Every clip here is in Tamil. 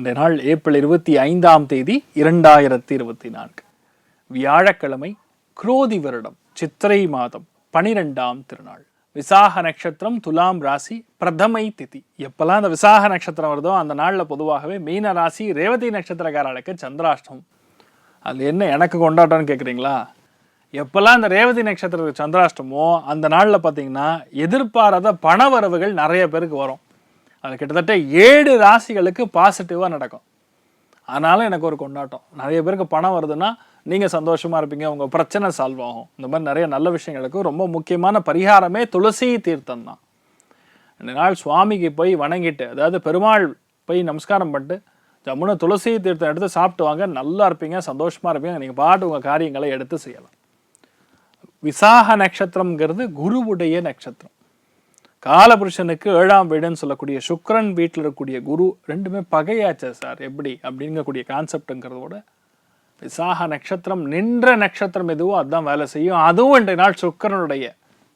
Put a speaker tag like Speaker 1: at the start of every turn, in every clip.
Speaker 1: இன்றைய நாள் ஏப்ரல் 25ஆம் தேதி 2024 வியாழக்கிழமை, குரோதி வருடம், சித்திரை மாதம், 12ஆம் திருநாள், விசாக நட்சத்திரம், துலாம் ராசி, பிரதமை திதி. எப்பெல்லாம் அந்த விசாக நட்சத்திரம் வருதோ அந்த நாளில் பொதுவாகவே மீன ராசி, ரேவதி நட்சத்திரக்காரர்களுக்கு சந்திராஷ்டம். அது என்ன எனக்கு கொண்டாட்டம்னு கேட்குறீங்களா? எப்பெல்லாம் அந்த ரேவதி நட்சத்திரத்துக்கு சந்திராஷ்டமோ அந்த நாளில் பார்த்தீங்கன்னா எதிர்பாராத பண வரவுகள் நிறைய பேருக்கு வரும். அது கிட்டத்தட்ட 7 ராசிகளுக்கு பாசிட்டிவாக நடக்கும். ஆனாலும் எனக்கு ஒரு கொண்டாட்டம். நிறைய பேருக்கு பணம் வருதுன்னா நீங்கள் சந்தோஷமாக இருப்பீங்க, உங்கள் பிரச்சனை சால்வ் ஆகும். இந்த மாதிரி நிறைய நல்ல விஷயங்களுக்கு ரொம்ப முக்கியமான பரிகாரமே துளசி தீர்த்தம் தான். இந்த நாள் சுவாமிக்கு போய் வணங்கிட்டு, அதாவது பெருமாள் போய் நமஸ்காரம் பண்ணிட்டு ஜம்முன்னு துளசி தீர்த்தம் எடுத்து சாப்பிட்டு வாங்க. நல்லா இருப்பீங்க, சந்தோஷமாக இருப்பீங்க. நீங்கள் பாட்டு உங்கள் காரியங்களை எடுத்து செய்யலாம். விசாக நட்சத்திரம்ங்கிறது குருவுடைய நட்சத்திரம். காலபுருஷனுக்கு 7ஆம் வீடுன்னு சொல்லக்கூடிய சுக்கிரன் வீட்டில் இருக்கக்கூடிய குரு ரெண்டுமே பகையாச்ச சார் எப்படி அப்படிங்கக்கூடிய கான்செப்டுங்கிறதோட விசாக நட்சத்திரம் நின்ற நட்சத்திரம் எதுவோ அதுதான் வேலை செய்யும். அதுவும் இன்றைய நாள் சுக்கிரனுடைய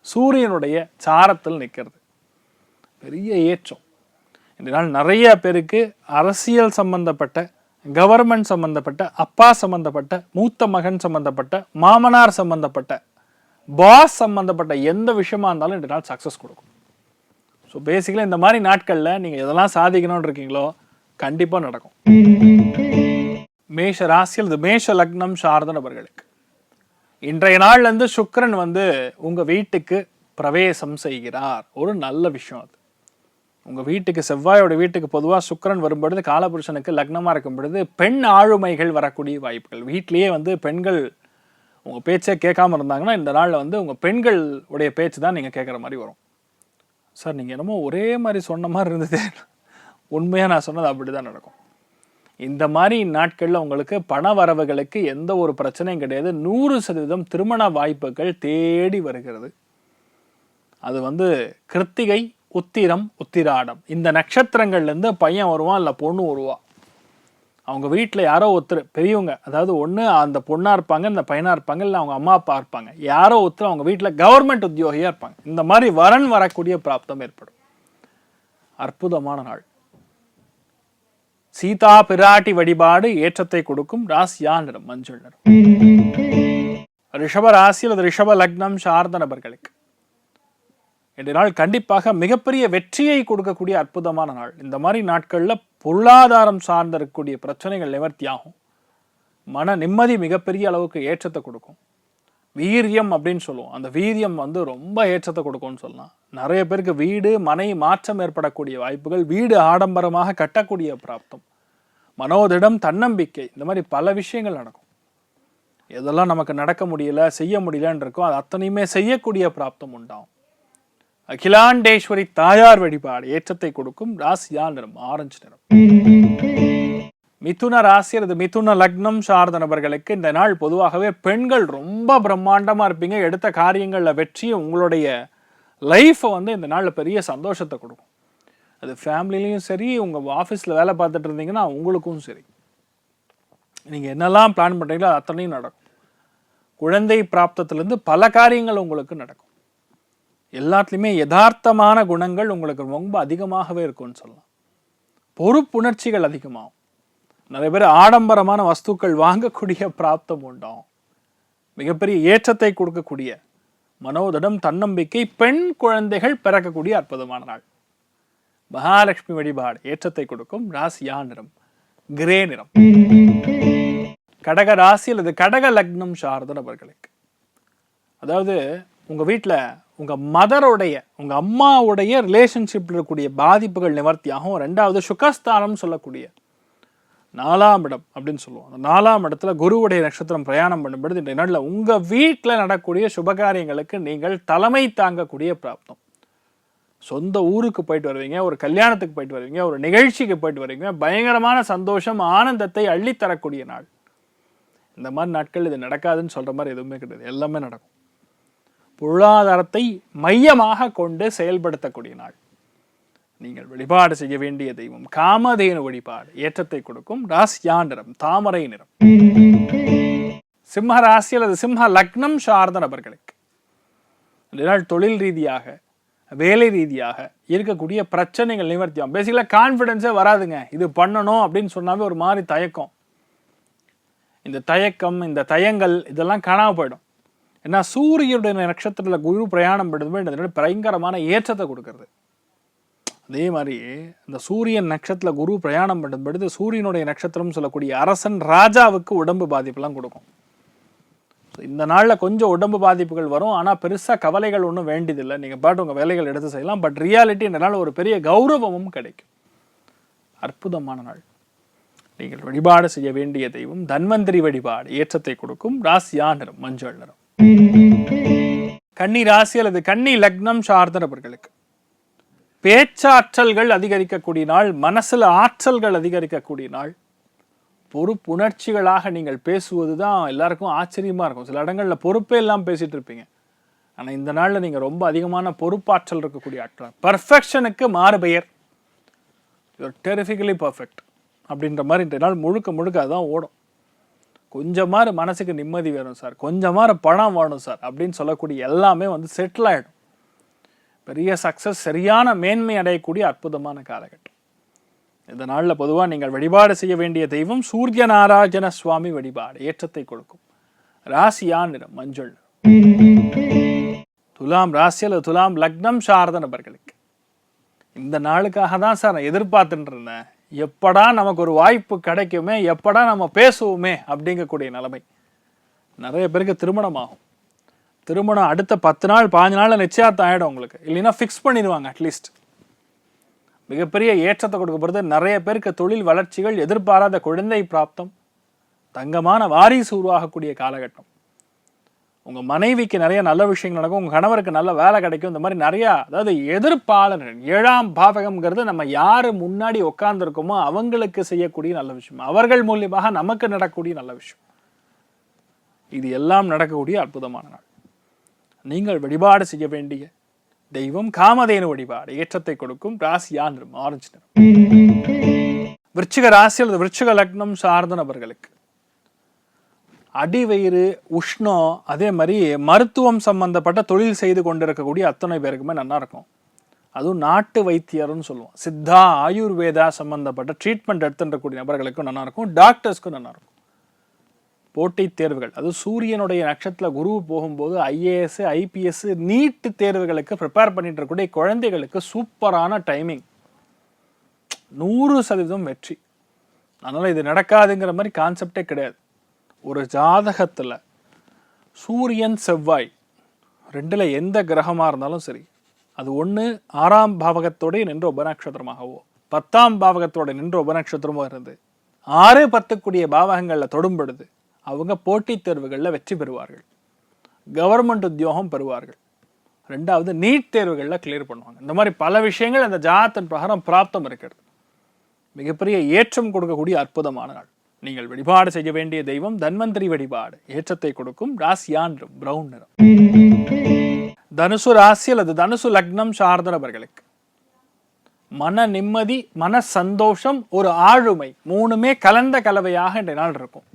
Speaker 1: சூரியனுடைய சாரத்தில் நிற்கிறது. பெரிய ஏற்றம். இன்றைய நாள் நிறைய பேருக்கு அரசியல் சம்பந்தப்பட்ட, கவர்மெண்ட் சம்பந்தப்பட்ட, அப்பா சம்பந்தப்பட்ட, மூத்த மகன் சம்பந்தப்பட்ட, மாமனார் சம்பந்தப்பட்ட, பாஸ் சம்பந்தப்பட்ட எந்த விஷயமா இருந்தாலும் இன்றைய நாள் சக்ஸஸ் கொடுக்கும். ஸோ பேசிக்கலாக இந்த மாதிரி நாட்களில் நீங்கள் எதெல்லாம் சாதிக்கணும்னு இருக்கீங்களோ கண்டிப்பாக நடக்கும். மேஷ ராசி அல்லது மேஷ லக்னம் சார்ந்த நபர்களுக்கு இன்றைய நாள்லேருந்து சுக்கிரன் உங்கள் வீட்டுக்கு பிரவேசம் செய்கிறார். ஒரு நல்ல விஷயம் அது. உங்கள் வீட்டுக்கு, செவ்வாயோட வீட்டுக்கு பொதுவாக சுக்கிரன் வரும்பொழுது காலபுருஷனுக்கு லக்னமாக இருக்கும் பொழுது பெண் ஆளுமைகள் வரக்கூடிய வாய்ப்புகள். வீட்லேயே பெண்கள் உங்கள் பேச்சே கேட்காம இருந்தாங்கன்னா இந்த நாளில் உங்கள் பெண்கள் உடைய பேச்சு தான் நீங்கள் கேட்குற மாதிரி வரும். சார் நீங்கள் என்னமோ ஒரே மாதிரி சொன்ன மாதிரி இருந்தது. உண்மையாக நான் சொன்னது அப்படி தான் நடக்கும். இந்த மாதிரி நாட்களில் உங்களுக்கு பண வரவுகளுக்கு எந்த ஒரு பிரச்சனையும் கிடையாது. 100% திருமண வாய்ப்புகள் தேடி வருகிறது. அது கிருத்திகை, உத்திரம், உத்திராடம் இந்த நட்சத்திரங்கள்லேருந்து பையன் வருவான், இல்லை பொண்ணு வருவா. அவங்க வீட்டில் யாரோ ஒருத்தர் பெரியவங்க, அதாவது ஒன்று அந்த பொண்ணாக இருப்பாங்க, இந்த பையனாக இருப்பாங்க, இல்லை அவங்க அம்மா அப்பா இருப்பாங்க, யாரோ ஒருத்தர் அவங்க வீட்டில் கவர்மெண்ட் உத்தியோகியாக இருப்பாங்க. இந்த மாதிரி வரன் வரக்கூடிய பிராப்தம் ஏற்படும். அற்புதமான நாள். சீதா பிராட்டி வழிபாடு ஏற்றத்தை கொடுக்கும். ராசியா நிறம் மஞ்சள் நிறம். ரிஷப ராசி அல்லது ரிஷப லக்னம் சார்ந்த நபர்களுக்கு இந்த நாள் கண்டிப்பாக மிகப்பெரிய வெற்றியை கொடுக்கக்கூடிய அற்புதமான நாள். இந்த மாதிரி நாட்களில் பொருளாதாரம் சார்ந்த இருக்கக்கூடிய பிரச்சனைகள் நிவர்த்தியாகும். மன நிம்மதி மிகப்பெரிய அளவுக்கு ஏற்றத்தை கொடுக்கும். வீரியம் அப்படின்னு சொல்லுவோம். அந்த வீரியம் ரொம்ப ஏற்றத்தை கொடுக்கும்னு சொல்லலாம். நிறைய பேருக்கு வீடு மனை மாற்றம் ஏற்படக்கூடிய வாய்ப்புகள், வீடு ஆடம்பரமாக கட்டக்கூடிய பிராப்தம், மனோதிடம், தன்னம்பிக்கை, இந்த மாதிரி பல விஷயங்கள் நடக்கும். எதெல்லாம் நமக்கு நடக்க முடியல, செய்ய முடியலன்னு இருக்கோ அது அத்தனையுமே செய்யக்கூடிய பிராப்தம் உண்டாகும். அகிலாண்டேஸ்வரி தாயார் வழிபாடு ஏற்றத்தை கொடுக்கும். ராசியா நிறம் ஆரஞ்சு நிறம். மிதுன ராசி அல்லது மிதுன லக்னம் சார்ந்த நபர்களுக்கு இந்த நாள் பொதுவாகவே பெண்கள் ரொம்ப பிரம்மாண்டமாக இருப்பீங்க. எடுத்த காரியங்களில் வெற்றி, உங்களுடைய லைஃப்பை இந்த நாளில் பெரிய சந்தோஷத்தை கொடுக்கும். அது ஃபேமிலிலையும் சரி, உங்கள் ஆஃபீஸில் வேலை பார்த்துட்டு இருந்தீங்கன்னா உங்களுக்கும் சரி, நீங்கள் என்னெல்லாம் பிளான் பண்ணுறீங்களோ அது அத்தனையும் நடக்கும். குழந்தை பிராப்தத்திலேருந்து பல காரியங்கள் உங்களுக்கு நடக்கும். எல்லாத்துலேயுமே யதார்த்தமான குணங்கள் உங்களுக்கு ரொம்ப அதிகமாகவே இருக்கும்னு சொல்லலாம். பொறுப்புணர்ச்சிகள் அதிகமாகும். நிறைய பேர் ஆடம்பரமான வஸ்துக்கள் வாங்கக்கூடிய பிராப்தம் உண்டாகும். மிகப்பெரிய ஏற்றத்தை கொடுக்கக்கூடிய மனோதிடம், தன்னம்பிக்கை, பெண் குழந்தைகள் பிறக்கக்கூடிய அற்புதமான நாள். மகாலட்சுமி வழிபாடு ஏற்றத்தை கொடுக்கும். ராசியா நிறம் கிரே நிறம். கடக ராசி அல்லது கடக லக்னம் சார்ந்த நபர்களுக்கு, அதாவது உங்கள் வீட்டில் உங்கள் மதருடைய, உங்கள் அம்மாவுடைய ரிலேஷன்ஷிப்பில் இருக்கக்கூடிய பாதிப்புகள் நிவர்த்தியாகும். 2வது சுகஸ்தானம் சொல்லக்கூடிய 4ஆம் இடம் அப்படின்னு சொல்லுவோம். அந்த 4ஆம் இடத்துல குருவுடைய நட்சத்திரம் பிரயாணம் பண்ணும்பொழுது இன்றைய நாளில் உங்கள் வீட்டில் நடக்கக்கூடிய சுபகாரியங்களுக்கு நீங்கள் தலைமை தாங்கக்கூடிய பிராப்தம். சொந்த ஊருக்கு போயிட்டு வருவீங்க, ஒரு கல்யாணத்துக்கு போயிட்டு வருவீங்க, ஒரு நிகழ்ச்சிக்கு போயிட்டு வருவீங்க. பயங்கரமான சந்தோஷம், ஆனந்தத்தை அள்ளித்தரக்கூடிய நாள். இந்த மாதிரி நாட்கள் இது நடக்காதுன்னு சொல்கிற மாதிரி எதுவுமே கிடையாது. எல்லாமே நடக்கும். பொருளாதாரத்தை மையமாக கொண்டு செயல்படுத்தக்கூடிய நாள். நீங்கள் வழிபாடு செய்ய வேண்டிய தெய்வம் காமதேனு வழிபாடு ஏற்றத்தை கொடுக்கும். ராசியா நிறம் தாமரை நிறம். சிம்ம ராசி அல்லது சிம்ம லக்னம் சார்ந்த நபர்களுக்கு இந்த நாள் தொழில் ரீதியாக வேலை ரீதியாக இருக்கக்கூடிய பிரச்சனைகள் நிவர்த்தியாகும். பேசிக்கலாக கான்ஃபிடென்ஸே வராதுங்க. இது பண்ணணும் அப்படின்னு சொன்னாவே ஒரு மாதிரி தயக்கம். இந்த தயக்கம், இந்த தயங்கள் இதெல்லாம் காணாம போயிடும். ஏன்னா சூரியனுடைய நட்சத்திரத்தில் குரு பிரயாணம் பண்ணுறது பயங்கரமான ஏற்றத்தை கொடுக்கறது. அதே மாதிரி இந்த சூரியன் நட்சத்திரத்தில் குரு பிரயாணம் பண்ணும்பொழுது சூரியனுடைய நட்சத்திரம் சொல்லக்கூடிய அரசன் ராஜாவுக்கு உடம்பு பாதிப்புலாம் கொடுக்கும். இந்த நாளில் கொஞ்சம் உடம்பு பாதிப்புகள் வரும். ஆனால் பெருசாக கவலைகள் ஒன்றும் வேண்டியதில்லை. நீங்கள் பாட்டு உங்கள் வேலைகள் எடுத்து செய்யலாம். பட் ரியாலிட்டி இந்த நாள் ஒரு பெரிய கௌரவமும் கிடைக்கும். அற்புதமான நாள். நீங்கள் வழிபாடு செய்ய வேண்டிய தெய்வம் தன்வந்திரி வழிபாடு. ஏற்றத்தை கொடுக்கும். ராசியா நிறம் மஞ்சள் நிறம். கன்னி ராசி அல்லது கன்னி லக்னம் சார்ந்த நபர்களுக்கு பேச்சாற்றல்கள் அதிகரிக்கக்கூடிய நாள். மனசுல ஆற்றல்கள் அதிகரிக்கக்கூடிய நாள். பொறுப்புணர்ச்சிகளாக நீங்கள் பேசுவது தான் எல்லாருக்கும் ஆச்சரியமா இருக்கும். சில இடங்களில் பொறுப்பே இல்லாமல் பேசிட்டு இருப்பீங்க. ஆனால் இந்த நாளில் நீங்கள் ரொம்ப அதிகமான பொறுப்பாற்றல் இருக்கக்கூடிய ஆற்றல். பர்ஃபெக்ஷனுக்கு மாறு பெயர். யூஆர் டெரிஃபிக்கலி பர்ஃபெக்ட் அப்படின்ற மாதிரி இந்த நாள் முழுக்க முழுக்க அதுதான் ஓடும். கொஞ்சமாறு மனசுக்கு நிம்மதி வேணும் சார், கொஞ்சமாறு பணம் வேணும் சார் அப்படின்னு சொல்லக்கூடிய எல்லாமே செட்டில் ஆகிடும். பெரிய சக்ஸஸ், சரியான மேன்மை அடையக்கூடிய அற்புதமான காலகட்டம். இந்த நாளில் பொதுவாக நீங்கள் வழிபாடு செய்ய வேண்டிய தெய்வம் சூரிய நாராயண சுவாமி வழிபாடு. ஏற்றத்தை கொடுக்கும். ராசியா நிறம் மஞ்சள். துலாம் ராசி அல்லது துலாம் லக்னம் சார்ந்த நபர்களுக்கு இந்த நாளுக்காக தான் சார் நான் எதிர்பார்த்துட்டு இருந்தேன். எப்படா நமக்கு ஒரு வாய்ப்பு கிடைக்குமே, எப்படா நம்ம பேசுவோமே அப்படிங்கக்கூடிய நிலைமை. நிறைய பேருக்கு திருமணம் ஆகும். திருமணம் அடுத்த 10 நாள் 15 நாள் நிச்சயார்த்தம் ஆகிடும் உங்களுக்கு. இல்லைன்னா ஃபிக்ஸ் பண்ணிடுவாங்க. அட்லீஸ்ட் மிகப்பெரிய ஏற்றத்தை கொடுக்க போகிறது. நிறைய பேருக்கு தொழில் வளர்ச்சிகள், எதிர்பாராத குழந்தை பிராப்தம், தங்கமான வாரிசு உருவாகக்கூடிய காலகட்டம். உங்கள் மனைவிக்கு நிறைய நல்ல விஷயங்கள் நடக்கும். உங்கள் கணவருக்கு நல்ல வேலை கிடைக்கும். இந்த மாதிரி நிறையா, அதாவது எதிர்ப்பாளர்கள் 7ஆம் பாவகம்ங்கிறது நம்ம யார் முன்னாடி உட்கார்ந்துருக்கோமோ அவங்களுக்கு செய்யக்கூடிய நல்ல விஷயம். அவர்கள் மூலியமாக நமக்கு நடக்கக்கூடிய நல்ல விஷயம். இது எல்லாம் நடக்கக்கூடிய அற்புதமான நாள். நீங்கள் வழிபாடு செய்ய வேண்டிய தெய்வம் காமதேனு வழிபாடு. ஏற்றத்தை கொடுக்கும். ராசியா நிறம் ஆரஞ்சு நிறம். விருச்சிக ராசி அல்லது விருச்சிக லக்னம் சார்ந்த நபர்களுக்கு அடிவயிறு, உஷ்ணம், அதே மாதிரி மருத்துவம் சம்பந்தப்பட்ட தொழில் செய்து கொண்டிருக்கக்கூடிய அத்தனை பேருக்குமே நல்லா இருக்கும். அதுவும் நாட்டு வைத்தியர்னு சொல்லுவோம். சித்தா ஆயுர்வேதா சம்பந்தப்பட்ட ட்ரீட்மெண்ட் எடுத்துக்கூடிய நபர்களுக்கும் நல்லா இருக்கும். டாக்டர்ஸ்க்கும் நல்லா இருக்கும். போட்டித் தேர்வுகள், அது சூரியனுடைய நட்சத்திர குரு போகும்போது ஐஏஎஸ், ஐபிஎஸ், நீட்டு தேர்வுகளுக்கு ப்ரிப்பேர் பண்ணிட்டு இருக்கக்கூடிய குழந்தைகளுக்கு சூப்பரான டைமிங். 100% வெற்றி. அதனால் இது நடக்காதுங்கிற மாதிரி கான்செப்டே கிடையாது. ஒரு ஜாதகத்தில் சூரியன் செவ்வாய் 2ல் எந்த கிரகமாக இருந்தாலும் சரி, அது ஒன்று 6ஆம் பாவகத்தோடு நின்ற உபநட்சத்திரமாகவோ 10ஆம் பாவகத்தோடு நின்ற உபநட்சத்திரமோ இருந்து 6, 10 பாவகங்களில் தொடும்படுது அவங்க போட்டித் தேர்வுகளில் வெற்றி பெறுவார்கள். கவர்மெண்ட் உத்தியோகம் பெறுவார்கள். 2வது நீட் தேர்வுகளில் கிளியர் பண்ணுவாங்க. இந்த மாதிரி பல விஷயங்கள் அந்த ஜாதகத்தின் பிரகாரம் பிராப்தம் இருக்கிறது. மிகப்பெரிய ஏற்றம் கொடுக்கக்கூடிய அற்புதமான நாள். நீங்கள் வழிபாடு செய்ய வேண்டிய தெய்வம் தன்வந்திரி வழிபாடு. ஏற்றத்தை கொடுக்கும். ராசியா நிறம் பிரவுன் நிறம். தனுசு ராசி அல்லது தனுசு லக்னம் சார்ந்த நபர்களுக்கு மன நிம்மதி, மன சந்தோஷம், ஒரு ஆளுமை, 3மே கலந்த கலவையாக இந்த நாள் இருக்கும்.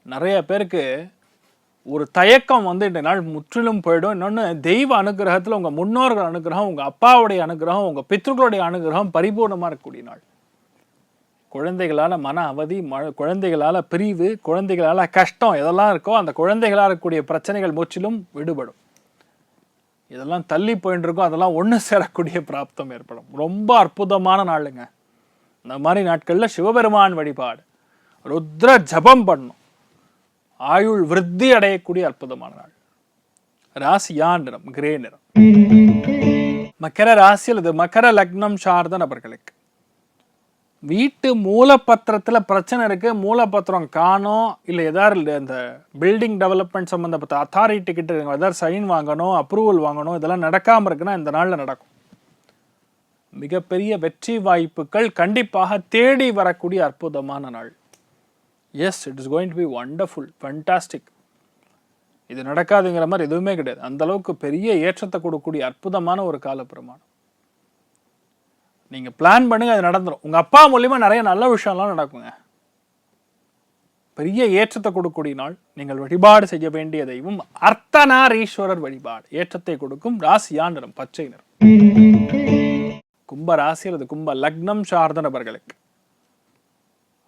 Speaker 1: நிறைய பேருக்கு ஒரு தயக்கம் இந்த நாள் முற்றிலும் போயிடும். இன்னொன்று, தெய்வ அனுகிரகத்தில் உங்கள் முன்னோர்கள் அனுகிரகம், உங்கள் அப்பாவுடைய அனுகிரகம், உங்கள் பித்ருக்களுடைய அனுகிரகம் பரிபூர்ணமாக இருக்கக்கூடிய நாள். குழந்தைகளால் மன அவதி, குழந்தைகளால் பிரிவு, குழந்தைகளால் கஷ்டம் எதெல்லாம் இருக்கோ அந்த குழந்தைகளால் இருக்கக்கூடிய பிரச்சனைகள் முற்றிலும் விடுபடும். இதெல்லாம் தள்ளி போயிட்டு இருக்கோம், அதெல்லாம் ஒன்று சேரக்கூடிய பிராப்தம் ஏற்படும். ரொம்ப அற்புதமான நாளுங்க. இந்த மாதிரி நாட்களில் சிவபெருமான் வழிபாடு, ருத்ர ஜபம் பண்ணும். ஆயுள் விருத்தி அடையக்கூடிய அற்புதமான நாள். ராசியா நிறம் கிரே நிறம். மகர ராசி அல்லது மகர லக்னம் சார்ந்த நபர்களுக்கு வீட்டு மூலப்பத்திரத்தில் பிரச்சனை இருக்கு. மூலப்பத்திரம் காணோம், இல்லை ஏதாவது இந்த பில்டிங் டெவலப்மெண்ட் சம்மந்தப்பட்ட அத்தாரிட்டி கிட்ட ஏதாவது சைன் வாங்கணும், அப்ரூவல் வாங்கணும், இதெல்லாம் நடக்காமல் இருக்குன்னா இந்த நாளில் நடக்கும். மிகப்பெரிய வெற்றி வாய்ப்புகள் கண்டிப்பாக தேடி வரக்கூடிய அற்புதமான நாள். Yes, it is going to be wonderful, fantastic. இது நடக்காதுங்கிற மாதிரி எதுவுமே கிடையாது. அந்த அளவுக்கு பெரிய ஏற்றத்தை கொடுக்கக்கூடிய அற்புதமான ஒரு காலப்பிரமாணம். நீங்கள் பிளான் பண்ணுங்க, அது நடந்துடும். உங்கள் அப்பா மூலியமாக நிறைய நல்ல விஷயம்லாம் நடக்குங்க. பெரிய ஏற்றத்தை கொடுக்கக்கூடிய நாள். நீங்கள் வழிபாடு செய்ய வேண்டிய தெய்வம் அர்த்தநாரீஸ்வரர் வழிபாடு. ஏற்றத்தை கொடுக்கும். ராசியா நிறம் பச்சை நிறம். கும்ப ராசி அல்லது கும்ப லக்னம் சார்ந்த நபர்களுக்கு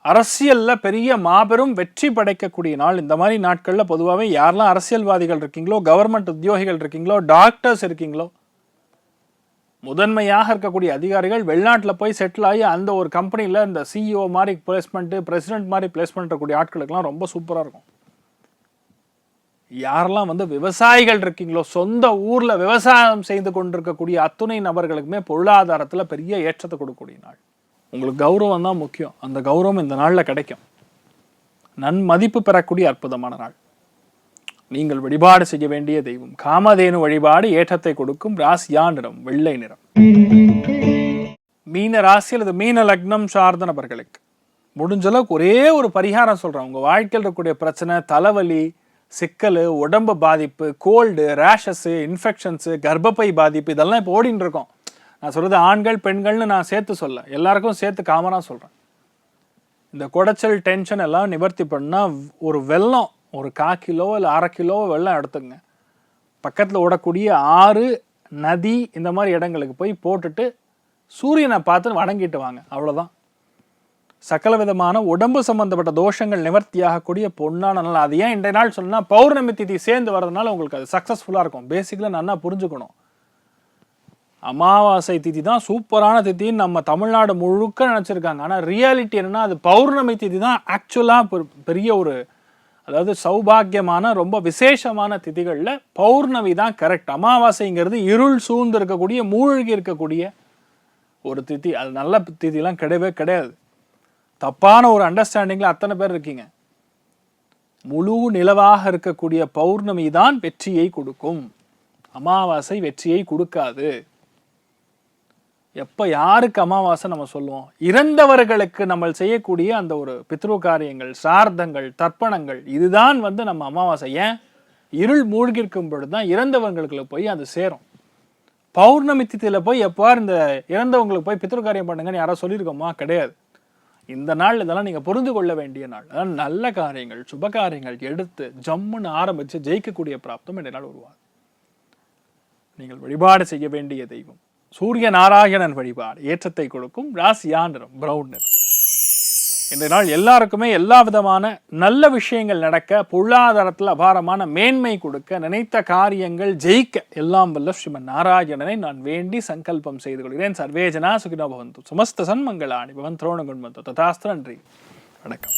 Speaker 1: அரசியல்ல பெரிய மாபெரும் வெற்றி படைக்கக்கூடிய நாள். இந்த மாதிரி நாட்கள்ல பொதுவாகவே யாரெல்லாம் அரசியல்வாதிகள் இருக்கீங்களோ, கவர்மெண்ட் உத்தியோகிகள் இருக்கீங்களோ, டாக்டர்ஸ் இருக்கீங்களோ, முதன்மையாக இருக்கக்கூடிய அதிகாரிகள் வெளிநாட்டில் போய் செட்டில் ஆகி அந்த ஒரு கம்பெனியில் இந்த சிஇஓ மாதிரி பிளேஸ்மெண்ட்டு, பிரசிடென்ட் மாதிரி பிளேஸ்மெண்ட் இருக்கக்கூடிய ஆட்களுக்கெல்லாம் ரொம்ப சூப்பராக இருக்கும். யாரெல்லாம் விவசாயிகள் இருக்கீங்களோ, சொந்த ஊரில் விவசாயம் செய்து கொண்டிருக்கக்கூடிய அத்துணை நபர்களுக்குமே பொருளாதாரத்தில் பெரிய ஏற்றத்தை கொடுக்கக்கூடிய நாள். உங்களுக்கு கௌரவம் தான் முக்கியம். அந்த கௌரவம் இந்த நாளில் கிடைக்கும். நன்மதிப்பு பெறக்கூடிய அற்புதமான நாள். நீங்கள் வழிபாடு செய்ய வேண்டிய தெய்வம் காமதேனு வழிபாடு. ஏற்றத்தை கொடுக்கும். ராசியா நிறம் வெள்ளை நிறம். மீன ராசி அல்லது மீன லக்னம் சார்ந்த நபர்களுக்கு முடிஞ்ச அளவுக்கு ஒரே ஒரு பரிகாரம் சொல்றேன். உங்க வாழ்க்கையில் இருக்கக்கூடிய பிரச்சனை, தலைவலி, சிக்கல், உடம்பு பாதிப்பு, கோல்டு, ரேஷஸ், இன்ஃபெக்ஷன்ஸ், கர்ப்பப்பை பாதிப்பு, இதெல்லாம் இப்போ ஓடின்னு இருக்கோம். நான் சொல்றது ஆண்கள் பெண்கள்னு நான் சேர்த்து சொல்ல, எல்லாருக்கும் சேர்த்து காமனா சொல்றேன். இந்த குடைச்சல், டென்ஷன் எல்லாம் நிவர்த்தி பண்ணா ஒரு வெல்லம், ஒரு 1/4 கிலோ இல்லை 1/2 கிலோ வெல்லம் எடுத்துங்க. பக்கத்தில் ஓடக்கூடிய ஆறு, நதி, இந்த மாதிரி இடங்களுக்கு போய் போட்டுட்டு சூரியனை பார்த்து வணங்கிட்டு வாங்க. அவ்வளோதான். சகல விதமான உடம்பு சம்பந்தப்பட்ட தோஷங்கள் நிவர்த்தியாகக்கூடிய பொன்னான நாள். அது ஏன் இன்றைய நாள் சொன்னால் பௌர்ணமி திதி சேர்ந்து வர்றதுனால உங்களுக்கு அது சக்ஸஸ்ஃபுல்லாக இருக்கும். பேசிக்கலாக நல்லா புரிஞ்சுக்கணும். அமாவாசை திதி தான் சூப்பரான திதின்னு நம்ம தமிழ்நாடு முழுக்க நினச்சிருக்காங்க. ஆனால் ரியாலிட்டி என்னன்னா அது பௌர்ணமி திதி தான் ஆக்சுவலாக பெரிய ஒரு, அதாவது சௌபாகியமான ரொம்ப விசேஷமான திதிகளில் பௌர்ணமி தான் கரெக்ட். அமாவாசைங்கிறது இருள் சூழ்ந்து இருக்கக்கூடிய, மூழ்கி இருக்கக்கூடிய ஒரு திதி. அது நல்ல திதிலாம் கிடையவே கிடையாது. தப்பான ஒரு அண்டர்ஸ்டாண்டிங்கில் அத்தனை பேர் இருக்கீங்க. முழு நிலவாக இருக்கக்கூடிய பௌர்ணமி தான் வெற்றியை கொடுக்கும். அமாவாசை வெற்றியை கொடுக்காது. எப்போ யாருக்கு அமாவாசை நம்ம சொல்லுவோம்? இறந்தவர்களுக்கு நம்ம செய்யக்கூடிய அந்த ஒரு பித்ரு காரியங்கள், சார்த்தங்கள், தர்ப்பணங்கள், இதுதான் நம்ம அமாவாசை. ஏன்? இருள் மூழ்கி இருக்கும் பொழுது தான் இறந்தவங்களுக்கு போய் அது சேரும். பௌர்ணமி திதியில் போய் எப்பார் இந்த இறந்தவங்களுக்கு போய் பித்ரு காரியம் பண்ணுங்கன்னு யாரோ சொல்லியிருக்கோமா? கிடையாது. இந்த நாள் இதெல்லாம் நீங்கள் புரிந்து கொள்ள வேண்டிய நாள். அதான் நல்ல காரியங்கள், சுப காரியங்கள் எடுத்து ஜம்முன்னு ஆரம்பித்து ஜெயிக்கக்கூடிய பிராப்தம் இந்த நாள் உருவாது. நீங்கள் வழிபாடு செய்ய வேண்டிய தெய்வம் சூரிய நாராயணன் வழிபாடு. ஏற்றத்தை கொடுக்கும். ராசியா நிறம் பிரவுன் நிறம். இந்த நாள் எல்லாருக்குமே எல்லா விதமான நல்ல விஷயங்கள் நடக்க, பொருளாதாரத்தில் அபாரமான மேன்மை கொடுக்க, நினைத்த காரியங்கள் ஜெயிக்க எல்லாம் வல்ல ஸ்ரீமன் நாராயணனை நான் வேண்டி சங்கல்பம் செய்து கொள்கிறேன். சர்வே ஜனா சுகினோ பவந்து, சமஸ்த சன்மங்களானி பவன். திரோணகுண்மந்தோ ததாஸ்து. நன்றி, வணக்கம்.